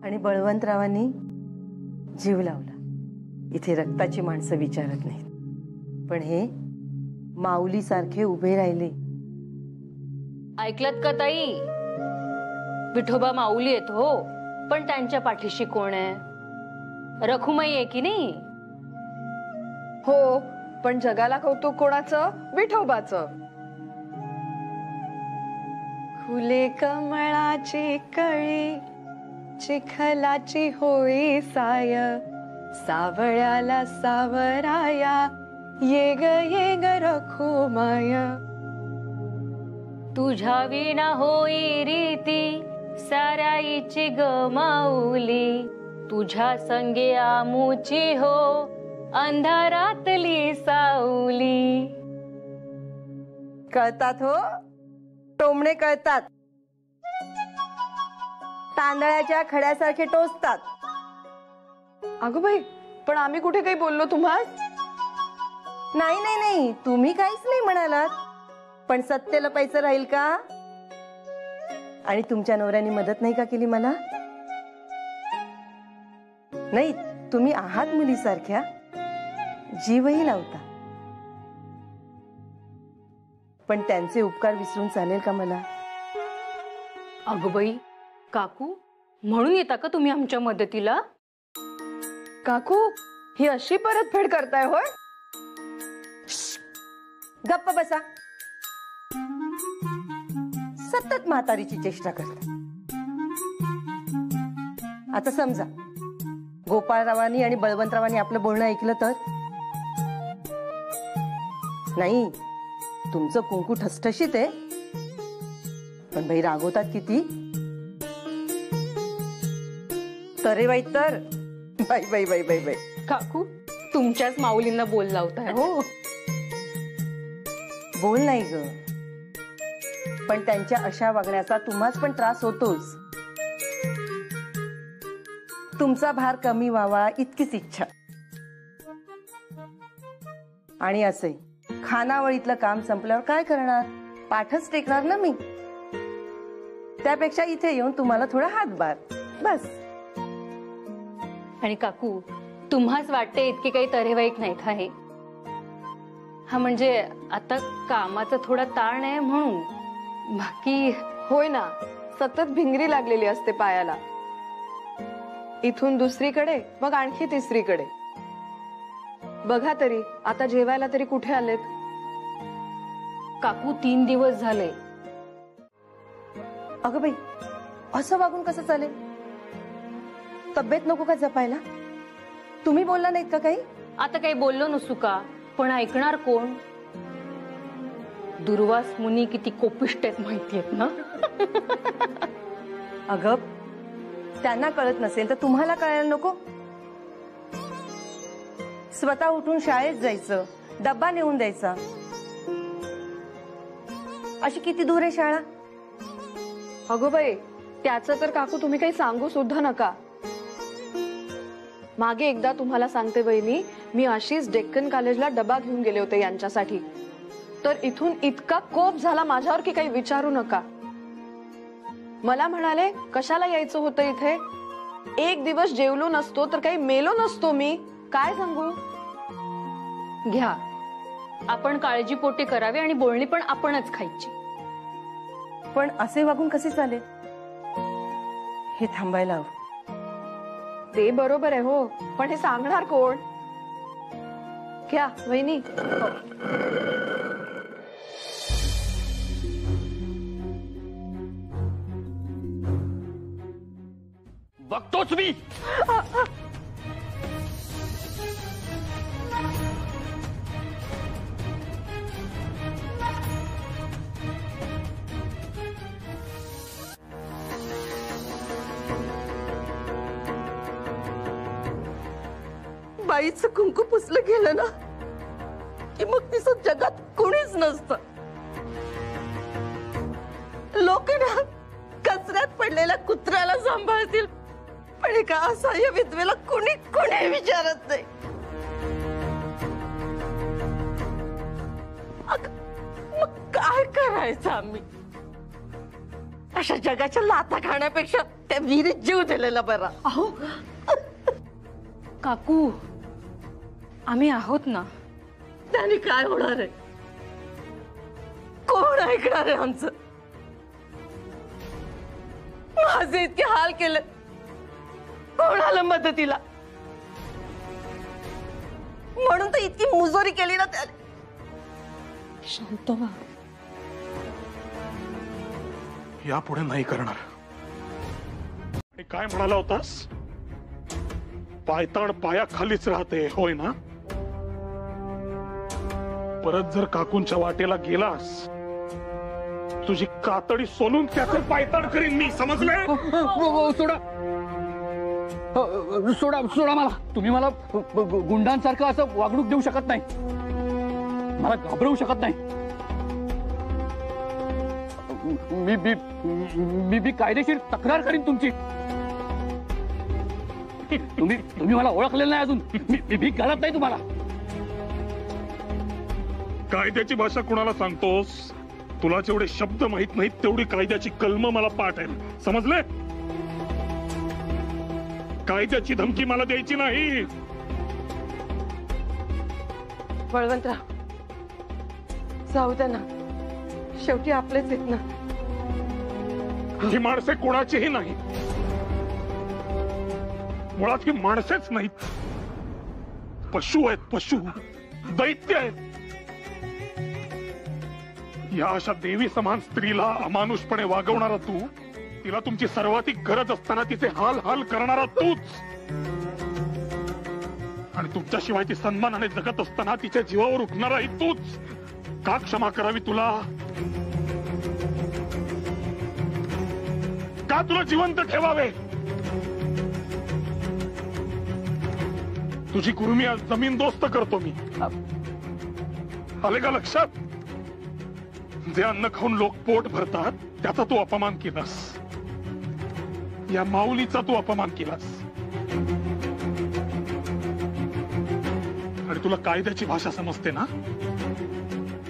आणि बळवंतरावांनी जीव लावला। इथे रक्ताची माणसं विचारत नाहीत, पण हे माऊली सारखे उभे राहिले। ऐकलत का ताई? विठोबा माऊली आहेत हो, पण त्यांच्या पाठीशी कोण आहे? रखुमाई आहे की नाही? हो, पण जगाला कौतुक कोणाचं? विठोबाचं। फुले कमळाची कळी, चिखलाची होळी साय, सावळ्याला सावराया, ये ग रखुमाय। तुझ्या विना होई रीती साराईची ग माऊली, तुझ्या संगे आमुची हो अंधारातली सावली। कळतात हो, टोमणे कळतात, तांदळाच्या खड्यासारखे टोचतात। अगं बाई, पण आम्ही कुठे काही बोललो तुम्हाला? नाही नाही नाही, तुम्ही काहीच नाही म्हणालात, पण सत्य लपायचं राहील का? आणि तुमच्या नवऱ्याने मदत नाही का केली मला? नाही, तुम्ही आहात मुलीसारख्या, जीवही लावता, पण त्यांचे उपकार विसरून चालेल का मला? अगं बाई, काकू म्हणून येता का तुम्ही आमच्या मदतीला? काकू, ही अशी परतफेड करताय होय? गप्प बसा, सतत म्हातारीची चेष्टा करता। आता समजा गोपाळरावांनी आणि बळवंतरावांनी आपलं बोलणं ऐकलं तर? नाही, तुमचं कुंकू ठसठशीत आहे, पण बाई रागवतात किती। तरे बाई तर बाई बाई बाई बाई बाई। काकू, तुमच्याच माऊलींना बोल लावताय हो। बोल नाही ग, पण त्यांच्या अशा वागण्याचा तुम्हाच पण त्रास होतोच। तुमचा भार कमी व्हावा इतकीच इच्छा। आणि असे खानावळीतलं काम संपल्यावर काय करणार? पाठच टेकणार ना मी। त्यापेक्षा इथे येऊन तुम्हाला थोडा हातभार, बस। आणि काकू, तुम्हाच वाटते इतके काही तरेवाईक नाहीत आहे। हा म्हणजे आता कामाचा थोडा ताण आहे म्हणून, बाकी होय ना, सतत भिंगरी लागलेली असते पायाला, इथून दुसरीकडे मग आणखी तिसरीकडे। बघा तरी आता जेवायला तरी कुठे आलेत? काकू 3 दिवस झाले। अगं बाई, असं वागून कसं चालेल? तब्येत नको का जपायला? तुम्ही बोलला नाहीत का काही? आता काही बोललो नसू का, पण ऐकणार कोण? दुर्वास मुनी किती कोपिष्ट आहेत माहितीयेत ना? अगं, त्यांना कळत नसेल तर तुम्हाला कळायला नको? स्वतः उठून शाळेत जायचं, डब्बा नेऊन द्यायचा। अशी किती दूर आहे शाळा? अगो बाई, त्याचं तर काकू तुम्ही काही सांगू सुद्धा नका। मागे एकदा तुम्हाला सांगते बहिणी, मी अशीच डेक्कन कॉलेजला डबा घेऊन गेले होते यांच्यासाठी, तर इथून इतका कोप झाला माझ्यावर की काही विचारू नका। मला म्हणाले कशाला यायचं होतं इथे, एक दिवस जेवलो नसतो तर काही मेलो नसतो मी, काय सांगू? घ्या, आपण काळजीपोटी करावे आणि बोलणी पण आपणच खायची। पण असे वागून कसे चालेल? हे थांबायला हवं। ते बरोबर आहे हो, पण हे सांगणार कोण? घ्या वहिनी। बघतोच मी। बाईचं कुंकू पुसलं गेलं ना की मग तिचं जगात कोणीच नसतं। लोक ना कचऱ्यात पडलेल्या कुत्र्याला सांभाळतील, पण एका असहाय्य विधवेला कोणी विचारत नाही। मग काय करायचं आम्ही? अशा जगाच्या लाथा खाण्यापेक्षा त्या विहिरीत जीव दिलेला बरा. अहो काकू, आम्ही आहोत ना. त्याने काय होणार आहे? कोण ऐकणार आहे आमचं? माझे इतके हाल केले, कोण आलं मदतीला? म्हणून तर इतकी मुजोरी केली ना त्याने. शांत व्हा. यापुढे नाही करणार. आणि काय म्हणाला होतास? पायताण पायाखालीच राहते, होय ना? परत जर काकूंच्या वाटेला गेलास, तुझी कातडी सोलून त्याचे पायताण करीन मी, समजले? सोडा सोडा सोडा मला. तुम्ही मला गुंडांसारखं असं वागणूक देऊ शकत नाही, मला घाबरवू शकत नाही. मी कायदेशीर तक्रार करीन तुमची. तुम्ही मला ओळखलेलं नाही अजून. मी भीक घालत नाही तुम्हाला. कायद्याची भाषा कुणाला सांगतोस? तुला जेवढे शब्द माहित नाहीत तेवढी कायद्याची कलम मला पाठ आहे, समजले? कायद्याची धमकी मला द्यायची नाही. बळवंतराव, जाऊ दे ना, शेवटी आपलेच आहेत ना. ही माणसे कोणाचीही नाही, मुळात ही माणसेच नाहीत, पशु आहेत, पशु, दैत्य आहेत. या अशा देवी समान स्त्रीला अमानुषपणे वागवणारा तू, तिला तुमची सर्वाधिक गरज असताना तिचे हाल हाल करणारा तूच, आणि तुमच्याशिवाय ती सन्मानाने जगत असताना तिच्या जीवावर उठणाराही तूच. का क्षमा करावी तुला? का तुला जिवंत ठेवावे? तुझी कुर्मी आज जमीनदोस्त करतो मी. आले का लक्षात? जे अन्न खाऊन लोक पोट भरतात त्याचा तू अपमान केलास, या माऊलीचा तू अपमान केलास. आणि तुला कायद्याची भाषा समजते ना?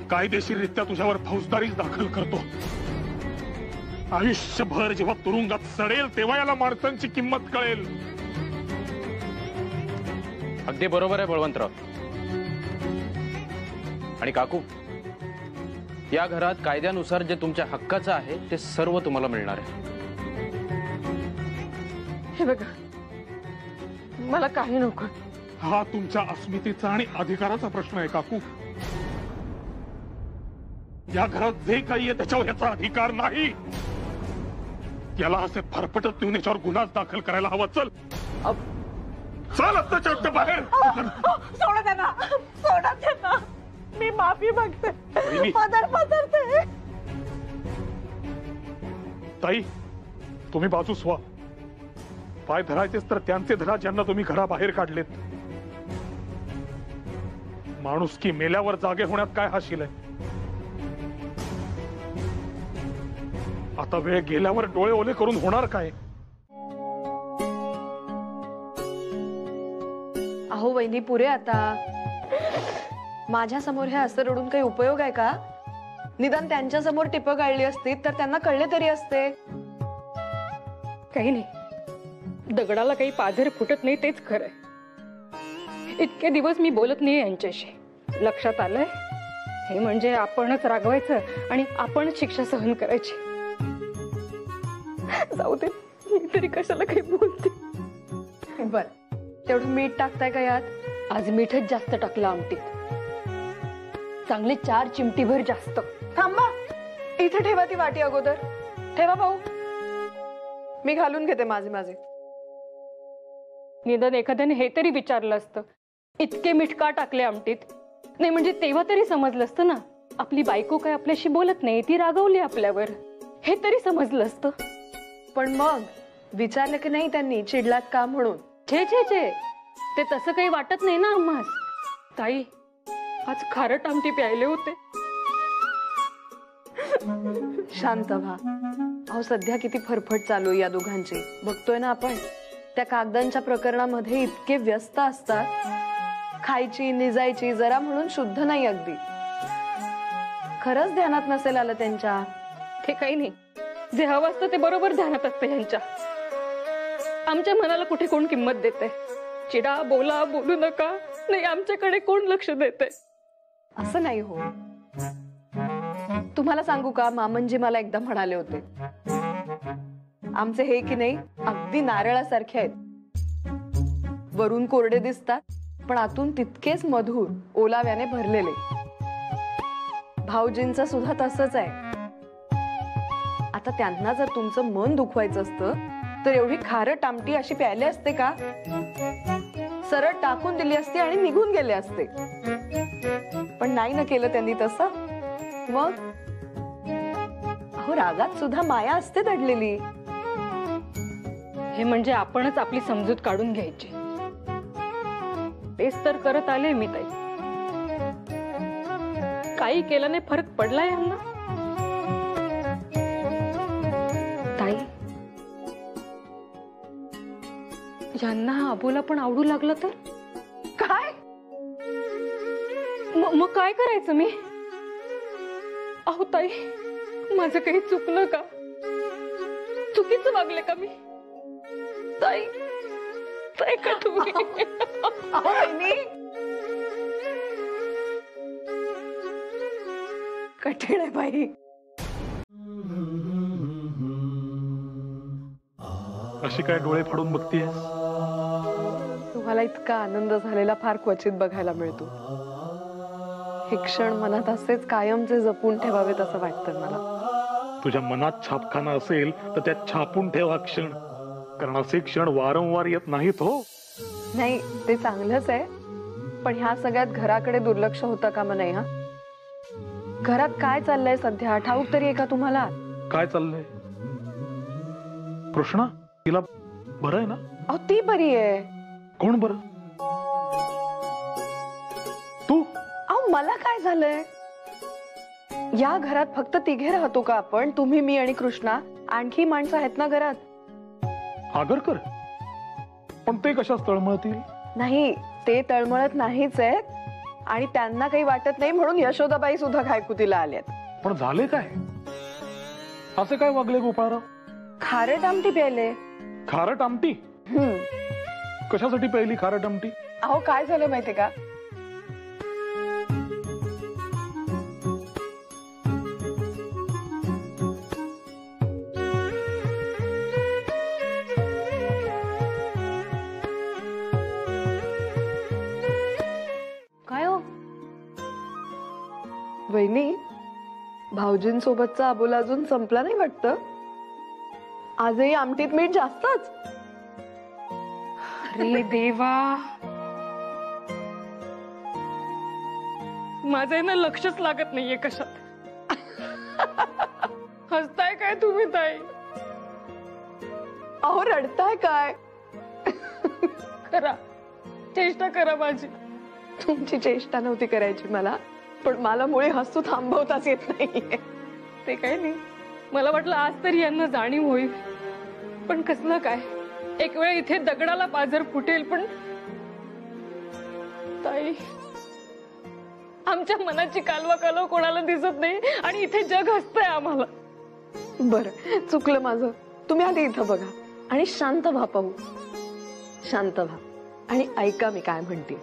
कायदेशीररित्या तुझ्यावर फौजदारी दाखल करतो. आयुष्यभर जेव्हा तुरुंगात सडेल तेव्हा याला माणसांची किंमत कळेल. अगदी बरोबर आहे बळवंतराव. आणि काकू, या घरात कायद्यानुसार जे तुमच्या हक्काचं आहे ते सर्व तुम्हाला मिळणार आहे. हे बघा, मला काही नको. हा तुमच्या अस्मितेचा आणि अधिकाराचा प्रश्न आहे काकू. या घरात जे काही आहे त्याच्यावर याचा अधिकार नाही. याला असे फरफटत नेऊन याच्यावर गुन्हा दाखल करायला हवा. चल चल आता बाहेर. सोडा त्यांना, सोडा त्यांना. मी माफी मागते. पदरते. ताई, तुम्ही बाजूस व्हा. पाय धरायचेच तर त्यांचे धरा ज्यांना तुम्ही घराबाहेर काढलेत. माणूस की मेल्यावर जागे होण्यात काय हाशील आहे? आता वेळ गेल्यावर डोळे ओले करून होणार काय? अहो वहिनी, पुरे आता. माझ्या समोर हे असं रडून काही उपयोग आहे का? निदान त्यांच्या समोर टिपं गाळली असती तर त्यांना कळले तरी असते. काही नाही, दगडाला काही पाझर फुटत नाही तेच खरंय. इतके दिवस मी बोलत नाही यांच्याशी. लक्षात आलंय, हे म्हणजे आपणच रागवायचं आणि आपणच शिक्षा सहन करायची. जाऊ दे, मी तरी कशाला काही बोलते. बर, तेवढं मीठ टाकताय का यात? आज मीठच जास्त टाकलं आमटीत. चांगले 4 चिमटीभर जास्त. थांबा, इथे ठेवा ती वाटी अगोदर. ठेवा भाऊ, मी घालून घेते माझे माझे. निदान एखाद्याने हे तरी विचारलं असतं, इतके मीठ का टाकले आमटीत? नाही म्हणजे तेव्हा तरी समजलं असतं ना, आपली बायको काय आपल्याशी बोलत नाही, ती रागवली आपल्यावर. हे तरी समजलं असतं. पण मग विचारलं की नाही त्यांनी, चिडलात का म्हणून? छे छे छे, ते तसं काही वाटत नाही ना आम्हास. ताई, आज खारट आमटी प्यायले होते. शांत व्हा. अहो सध्या किती फरफट चालू आहे या दोघांची, बघतोय ना आपण. त्या कागदांच्या प्रकरणामध्ये इतके व्यस्त असतात, खायची निजायची जरा म्हणून शुद्ध नाही अगदी. खरंच ध्यानात नसेल आलं त्यांच्या. ते काही नाही, जे हवं असतं ते बरोबर ध्यानात असतं ह्यांच्या. आमच्या मनाला कुठे कोण किंमत देते? चिडा, बोला, बोलू नका, नाही आमच्याकडे कोण लक्ष देते? असं नाही हो. तुम्हाला सांगू का, मामनजी मला एकदा म्हणाले होते, आमचे हे की नाही अगदी नारळासारखे आहेत. वरून कोरडे दिसतात पण आतून तितकेच मधुर, ओलाव्याने भरलेले. भाऊजींचं सुद्धा तसंच आहे. आता त्यांना जर तुमचं मन दुखवायचं असतं तर एवढी खारट आमटी अशी प्यायली असते का? सरळ टाकून दिली असती आणि निघून गेले असते. पण नाही ना केलं त्यांनी तसं. मग अहो, रागात सुद्धा माया असते दडलेली. हे म्हणजे आपणच आपली समजूत काढून घ्यायची. तेच तर करत आले मी ताई. काही केल्याने फरक पडलाय यांना? ताई, यांना अबोला पण आवडू लागलं तर काय? मग काय करायचं मी? अहो ताई, माझं काही चुकलं का? चुकीचं वागले का मी? ताई, ताई का तुम्ही? अहो वहिनी, कठीण आहे बाई. अशी काय डोळे फाडून बघतीयस? तुम्हाला इतका आनंद झालेला फार क्वचित बघायला मिळतो. हे क्षण मनात असेच कायमचे जपून ठेवावेत असं वाटतं मला. तुझ्या मनात छापखाना असेल तर त्यात छापून ठेवा क्षण, कारण असे क्षण वारंवार येत नाहीत हो. नाही, ते चांगलंच आहे, पण ह्या सगळ्यात घराकडे दुर्लक्ष होतं का मग? नाही हा, घरात काय चाललंय सध्या ठाऊक तरी आहे का तुम्हाला? काय चाललंय? कृष्णा, तिला बरं आहे ना? अहो, ती बरी आहे. कोण बरं? तू? अहो, मला काय झालंय? या घरात फक्त तिघे राहतो का आपण? तुम्ही, मी आणि कृष्णा. आणखी माणसं आहेत ना घरात. आगरकर? पण ते कशाच तळमळतील? नाही, ते तळमळत नाहीच आहेत आणि त्यांना काही वाटत नाही म्हणून यशोदाबाई सुद्धा घायकुतीला आल्यात. पण झाले काय? असे काय वागले गोपाळराव? खारट आमटी प्यायले. खारट आमटी? कशासाठी प्यायली खारट आमटी? अहो, काय झालं माहितीये का? काय हो वहिनी, भाऊजींसोबतचा अबोला अजून संपला नाही वाटतं. आजही आमटीत मीठ जास्तच. अरे देवा, माझं ना लक्षच लागत नाहीये कशात. हसताय काय तुम्ही ताई? अहो, रडताय काय? करा, चेष्टा करा माझी. तुमची चेष्टा नव्हती करायची मला, पण मला मुळे हसू थांबवताच येत नाहीये. ते काही नाही, मला वाटलं आज तरी यांना जाणीव होईल, पण कसलं काय. एक वेळ इथे दगडाला पाझर फुटेल, पण ताई, आमच्या मनाची कालवा कालव कोणाला दिसत नाही आणि इथे जग हसतंय आम्हाला. बरं, चुकलं माझं. तुम्ही आधी इथं बघा आणि शांत व्हा. पाहू, शांत व्हा आणि ऐका मी काय म्हणते.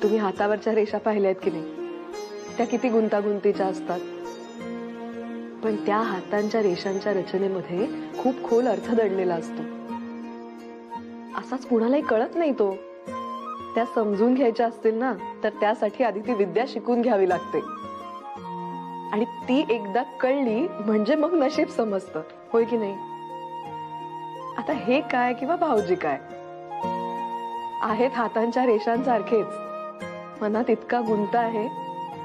तुम्ही हातावरच्या रेषा पाहिल्यात की नाही? त्या किती गुंतागुंतीच्या असतात, पण त्या हातांच्या रेषांच्या रचनेमध्ये खूप खोल अर्थ दडलेला असतो. असाच कुणालाही कळत नाही तो. त्या समजून घ्यायच्या असतील ना, तर त्यासाठी आधी ती विद्या शिकून घ्यावी लागते. आणि ती एकदा कळली म्हणजे मग नशीब समजतं, होय की नाही? आता हे काय किंवा भाऊजी काय आहेत हातांच्या रेषांसारखेच. मनात इतका गुंता आहे,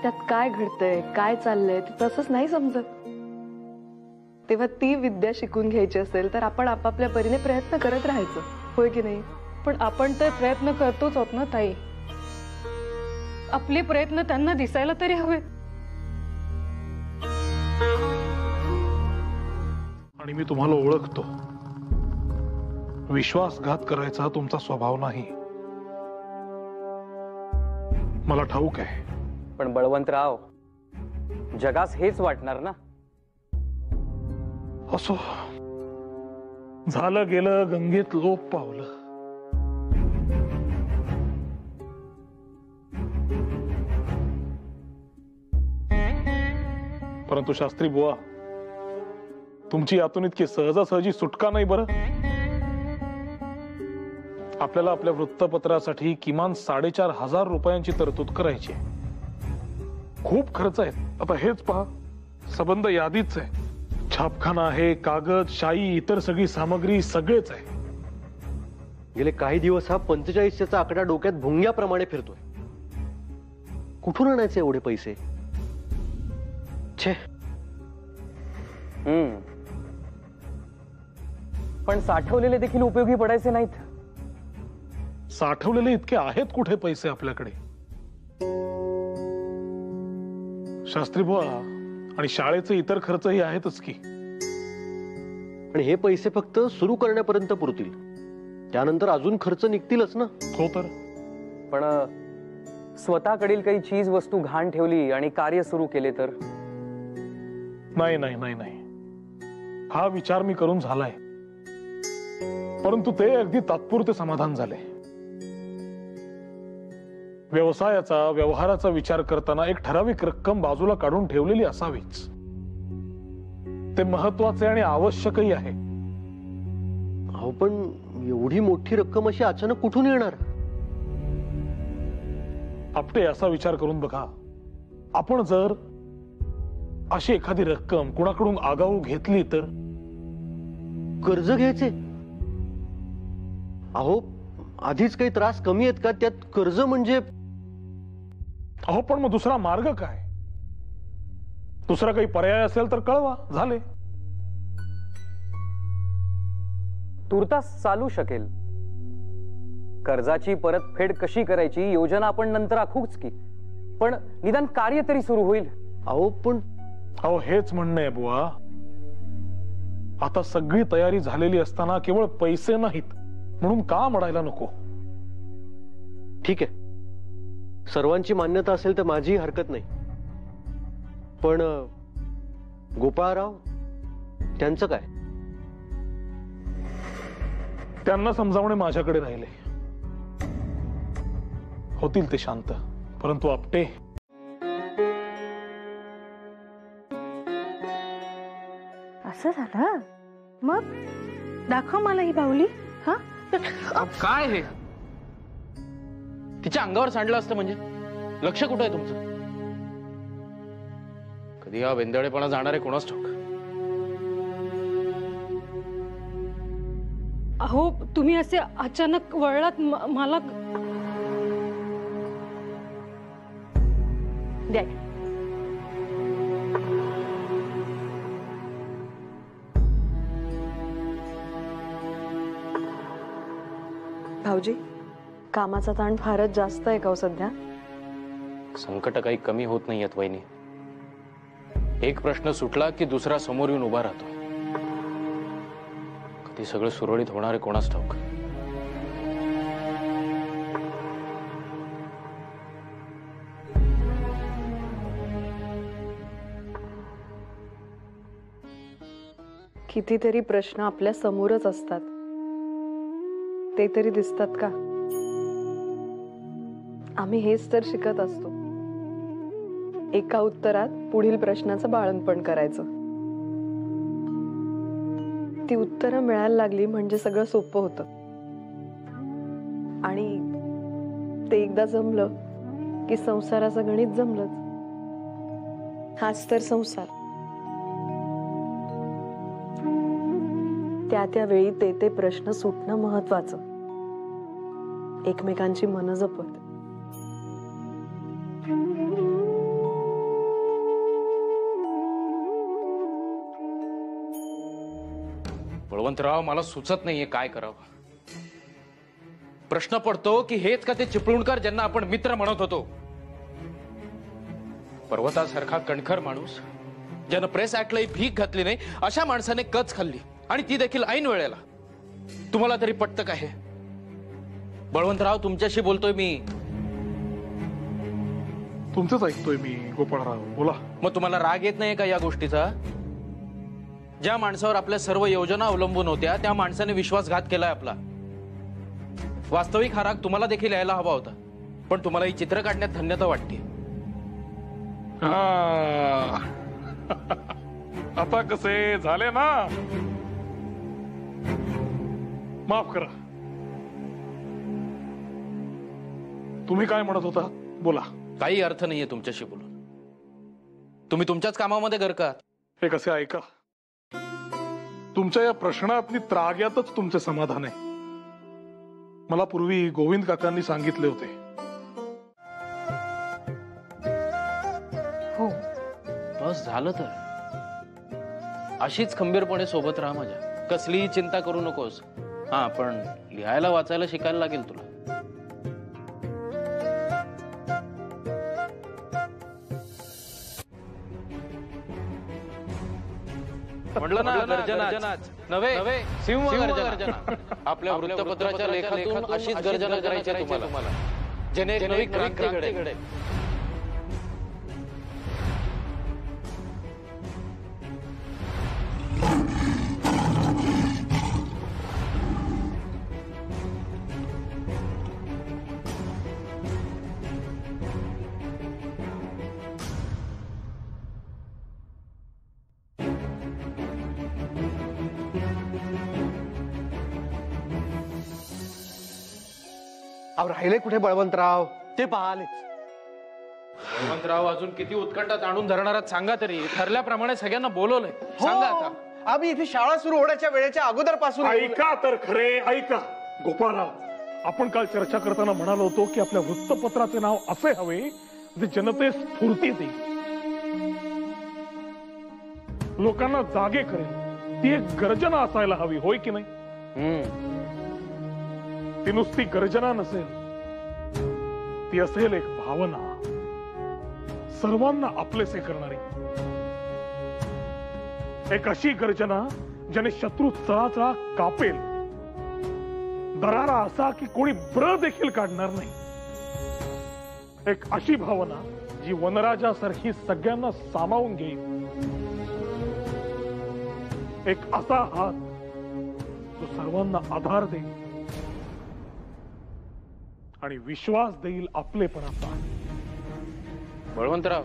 त्यात काय घडतंय, काय चाललंय ते तसंच नाही समजत. तेव्हा ती विद्या शिकून घ्यायची असेल तर आपण आपापल्या परीने प्रयत्न करत राहायचं, होय की नाही? पण आपण तर प्रयत्न करतोच आहोत ना ताई. आपले प्रयत्न त्यांना दिसायला तरी हवेत. आणि मी तुम्हाला ओळखतो. विश्वासघात करायचा तुमचा स्वभाव नाही, मला ठाऊक आहे. पण बळवंतराव, जगास हेच वाटणार ना. असो, झालं गेलं गंगेत लोप पावलं. परंतु शास्त्री बुवा, तुमची यातून इतकी सहजासहजी सुटका नाही बरं. आपल्याला आपल्या वृत्तपत्रासाठी किमान 4,500 रुपयांची तरतूद करायची. खूप खर्च आहे. आता हेच पहा, सबंध यादीच आहे. छापखाना आहे, कागद, शाई, इतर सगळी सामग्री सगळेच आहे. गेले काही दिवस हा 45चा आकडा डोक्यात भुंग्याप्रमाणे फिरतोय. कुठून आणायचे एवढे पैसे? छे. पण साठवलेले देखील उपयोगी पडायचे नाहीत. साठवलेले इतके आहेत कुठे पैसे आपल्याकडे? शास्त्री बुवा, आणि शाळेचे इतर खर्चही आहेतच की. पण हे पैसे फक्त सुरू करण्यापर्यंत पुरतील. त्यानंतर अजून खर्च निघतीलच ना. हो तर. पण स्वतःकडील काही चीज वस्तू घाण ठेवली आणि कार्य सुरू केले तर? नाही नाही नाही नाही, हा विचार मी करून झालाय. परंतु ते अगदी तात्पुरते समाधान झाले. व्यवसायाचा, व्यवहाराचा विचार करताना एक ठराविक रक्कम बाजूला काढून ठेवलेली असावीच. ते महत्वाचे आणि आवश्यकही आहे. अहो, पण एवढी मोठी रक्कम अशी अचानक कुठून येणार? आपटे, असा विचार करून बघा, आपण जर अशी एखादी रक्कम कुणाकडून आगाऊ घेतली तर? कर्ज घ्यायचे? अहो, आधीच काही त्रास कमी आहेत का? त्यात कर्ज म्हणजे? अहो, पण मग दुसरा मार्ग काय? दुसरा काही पर्याय असेल तर कळवा. झाले. तुर्तास चालू शकेल. कर्जाची परतफेड कशी करायची योजना आपण नंतर आखूच की, पण निदान कार्य तरी सुरू होईल. अहो, पण अहो, हेच म्हणणं आहे बुवा. आता सगळी तयारी झालेली असताना केवळ पैसे नाहीत म्हणून का म्हणायला नको? ठीक आहे, सर्वांची मान्यता असेल तर माझी हरकत नाही. पण गोपाळराव, त्यांचं काय? त्यांना समजावणे माझ्याकडे राहिले. होतील ते शांत. परंतु आपटे, असं झालं? मग दाखव मला ही बाहुली. हा, काय हे? तिच्या अंगावर सांडलं असतं म्हणजे? लक्ष कुठं आहे तुमचं? कधी हा वेंदळेपणा जाणार आहे कोणाच ठाऊक. अहो, तुम्ही असे अचानक वळलात. मला द्या. भाऊजी, कामाचा ताण फारच जास्त आहे का हो सध्या? संकट काही कमी होत नाही आहेत वहिनी. एक प्रश्न सुटला की दुसरा समोर येऊन उभा राहतो. कधी सगळं सुरळीत होणार आहे कोणाच ठाऊक. कितीतरी प्रश्न आपल्या समोरच असतात, ते तरी दिसतात का? आम्ही हेच तर शिकत असतो. एका उत्तरात पुढील प्रश्नाचं बाळंतपण करायचं. ती उत्तरं मिळायला लागली म्हणजे सगळं सोपं होतं. आणि ते एकदा जमलं की संसाराचं गणित जमलंच. हाच तर संसार. त्या त्यावेळी ते प्रश्न सुटणं महत्वाचं. एकमेकांची मनं जपत. बळवंतराव, मला सुचत नाहीये काय करावं. प्रश्न पडतो की हेच का ते चिपळूणकर ज्यांना आपण मित्र म्हणत होतो? पर्वतासारखा कणखर माणूस, ज्यानं प्रेस ऍक्टलाही भीक घातली नाही, अशा माणसाने कच खाल्ली, आणि ती देखील ऐन वेळेला. तुम्हाला तरी पटतं का हे? बळवंतराव, तुमच्याशी बोलतोय मी. तुमचंच ऐकतोय मी गोपाळराव. बोला. मग तुम्हाला राग येत नाही का या गोष्टीचा? ज्या माणसावर आपल्या सर्व योजना अवलंबून होत्या त्या माणसाने विश्वासघात केलाय आपला. वास्तविक हा राग तुम्हाला देखील यायला हवा होता, पण तुम्हाला ही चित्र काढण्यात धन्यता वाटते. आता कसे झाले ना, माफ करा. तुम्ही काय म्हणत होता, बोला. काही अर्थ नाहीये तुमच्याशी बोलून. तुम्ही तुमच्याच कामामध्ये गरका. हे कसे ऐका, तुमच्या या प्रश्नातली त्राग्यातच तुमचे समाधान आहे. मला पूर्वी गोविंद काकांनी सांगितले होते. हो, बस झालं तर. अशीच खंबीरपणे सोबत राहा माझ्या. कसलीही चिंता करू नकोस. हा, पण लिहायला वाचायला शिकायला लागेल तुला. म्हटलं ना, गर्जनाच नव्हे, सिंह गर्जना. आपल्या वृत्तपत्राच्या लेखातून अशीच गर्जना करायची आहे तुम्हाला, जेणे एक नवी क्रांती घडेल. राहिले कुठे बळवंतराव? ते पाहालेच. बळवंतराव अजून किती उत्कंठात आणून धरणारात सांगा तरी. ठरल्याप्रमाणे सगळ्यांना बोलवलंय. सांगा आता. आम्ही इथे शाळा सुरू होण्याच्या वेळेच्या अगोदर पासून ऐका तर खरे, ऐका. गोपाळराव, आपण काल चर्चा करताना म्हणालो होतो की आपल्या वृत्तपत्राचे नाव असे हवे जे जनतेस स्फूर्ती देईल, लोकांना जागे करेल. ती एक गर्जना असायला हवी, होय की नाही? ती नुसती गर्जना नसेल, ती असेल एक भावना, सर्वांना आपलेसे करणारी. एक अशी गर्जना ज्याने शत्रू चळाचळा कापेल. दरारा असा की कोणी ब्र देखील काढणार नाही. एक अशी भावना जी वनराजासारखी सगळ्यांना सामावून घेईल. एक असा हात जो सर्वांना आधार देईल आणि विश्वास देईल आपलेपणाचा. बळवंतराव,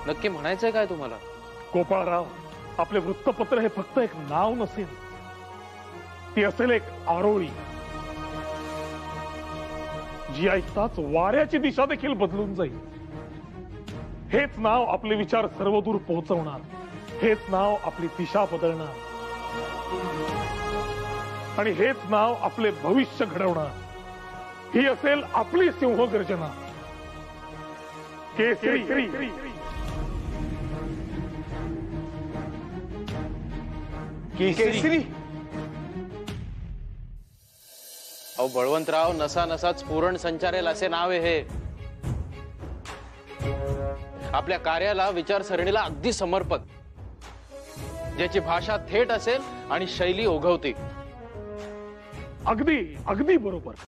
नक्की म्हणायचंय काय तुम्हाला? गोपाळराव, आपले वृत्तपत्र हे फक्त एक नाव नसेल, ती असेल एक आरोळी जी ऐकताच वाऱ्याची दिशा देखील बदलून जाईल. हेच नाव आपले विचार सर्वदूर पोहोचवणार. हेच नाव आपली दिशा बदलणार. आणि हेच नाव आपले भविष्य घडवणार. ही असेल आपली सिंह गर्जना. केसरी. केसरी. अहो बळवंतराव, नसा नसात स्फुरण संचारेल असे नाव आहे हे. आपल्या कार्याला, विचारसरणीला अगदी समर्पक, ज्याची भाषा थेट असेल आणि शैली ओघवते. अगदी बरोबर.